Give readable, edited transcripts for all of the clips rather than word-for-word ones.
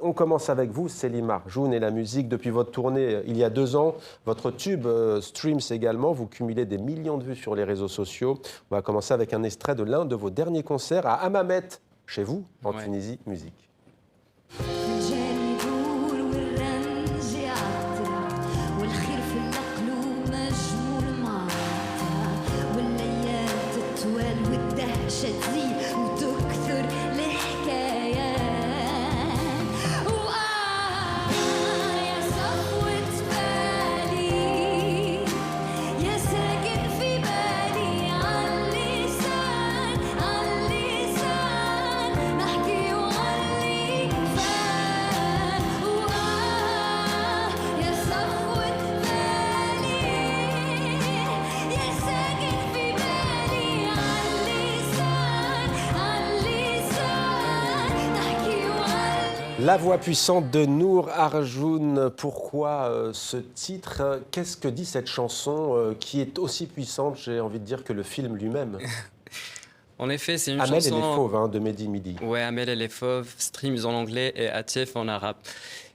On commence avec vous, Selim Arjoun, et la musique. Depuis votre tournée il y a 2 ans, votre tube Streams également, vous cumulez des millions de vues sur les réseaux sociaux. On va commencer avec un extrait de l'un de vos derniers concerts à Hammamet, chez vous, en Tunisie. Musique. La voix puissante de Nour Arjoun. Pourquoi ce titre? Qu'est-ce que dit cette chanson qui est aussi puissante, j'ai envie de dire, que le film lui-même? En effet, c'est une Amel chanson... et les Fauves, hein, de Mehdi Midi. Ouais, Amel et les Fauves, Streams en anglais et Atif en arabe.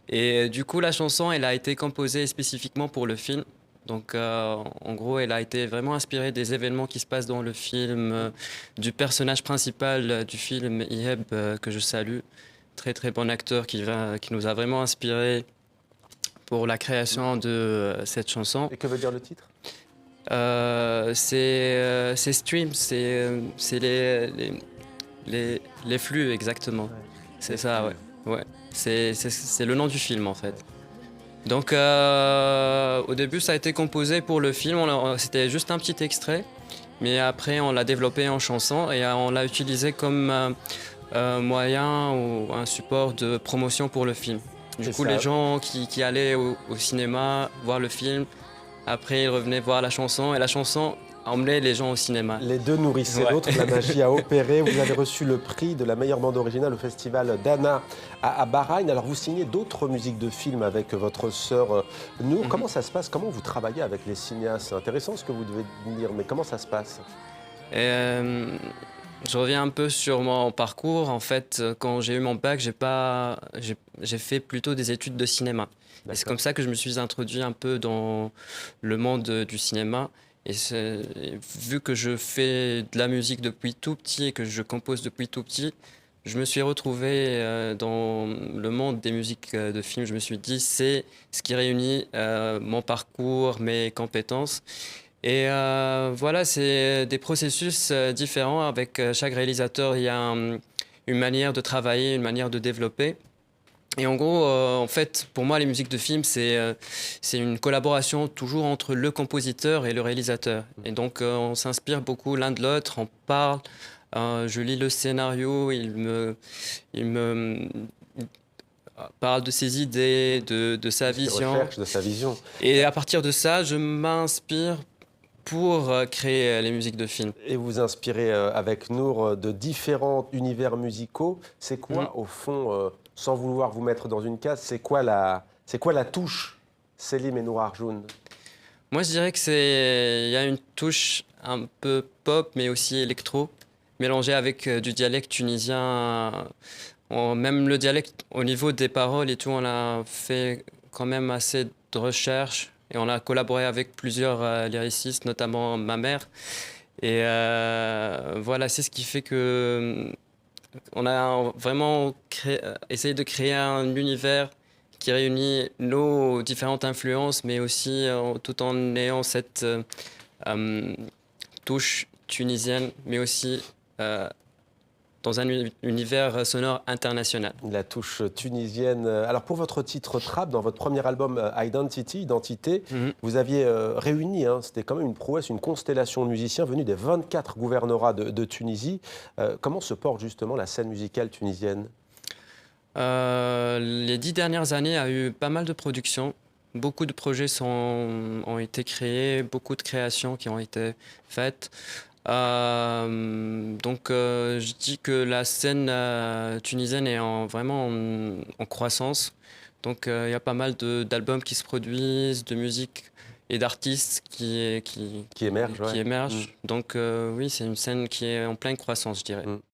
Et du coup, la chanson, elle a été composée spécifiquement pour le film. Donc, en gros, elle a été vraiment inspirée des événements qui se passent dans le film, du personnage principal du film, Iheb, que je salue. Très, très bon acteur qui nous a vraiment inspiré pour la création de cette chanson. Et que veut dire le titre? C'est Stream, c'est les flux exactement. Ouais. C'est ça, ouais. C'est le nom du film en fait. Donc au début ça a été composé pour le film, c'était juste un petit extrait, mais après on l'a développé en chanson et on l'a utilisé comme moyen ou un support de promotion pour le film. Du coup, les gens qui allaient au cinéma voir le film, après ils revenaient voir la chanson et la chanson emmenait les gens au cinéma. Les deux nourrissaient l'autre, la magie a opéré. Vous avez reçu le prix de la meilleure bande originale au festival d'Anna à Bahreïn. Alors vous signez d'autres musiques de films avec votre sœur Nour. Comment ça se passe? Comment vous travaillez avec les cinéastes? C'est intéressant ce que vous devez dire, mais comment ça se passe? Je reviens un peu sur mon parcours. En fait, quand j'ai eu mon bac, j'ai fait plutôt des études de cinéma. Et c'est comme ça que je me suis introduit un peu dans le monde du cinéma. Et vu que je fais de la musique depuis tout petit et que je compose depuis tout petit, je me suis retrouvé dans le monde des musiques de films. Je me suis dit, c'est ce qui réunit mon parcours, mes compétences. Et voilà, c'est des processus différents. Avec chaque réalisateur, il y a une manière de travailler, une manière de développer. Et en gros, en fait, pour moi, les musiques de films, c'est une collaboration toujours entre le compositeur et le réalisateur. Et donc, on s'inspire beaucoup l'un de l'autre, on parle, je lis le scénario, il me parle de ses idées, de sa vision. Recherche de sa vision. Et à partir de ça, je m'inspire pour créer les musiques de films. Et vous inspirez avec Nour de différents univers musicaux. C'est quoi, au fond, sans vouloir vous mettre dans une case, c'est quoi la touche Selim et Nour Arjoun? Moi, je dirais il y a une touche un peu pop, mais aussi électro, mélangée avec du dialecte tunisien. Même le dialecte, au niveau des paroles et tout, on a fait quand même assez de recherches. Et on a collaboré avec plusieurs lyricistes, notamment ma mère. Et voilà, c'est ce qui fait que on a vraiment essayé de créer un univers qui réunit nos différentes influences, mais aussi tout en ayant cette touche tunisienne, mais aussi dans un univers sonore international. La touche tunisienne. Alors pour votre titre Trap, dans votre premier album Identité, vous aviez réuni, c'était quand même une prouesse, une constellation de musiciens venus des 24 gouvernorats de Tunisie. Comment se porte justement la scène musicale tunisienne? Les 10 dernières années, il y a eu pas mal de productions. Beaucoup de projets ont été créés, beaucoup de créations qui ont été faites. Donc je dis que la scène tunisienne est vraiment en croissance. Donc il y a pas mal d'albums qui se produisent, de musique et d'artistes qui émergent. émergent. Donc oui, c'est une scène qui est en pleine croissance, je dirais.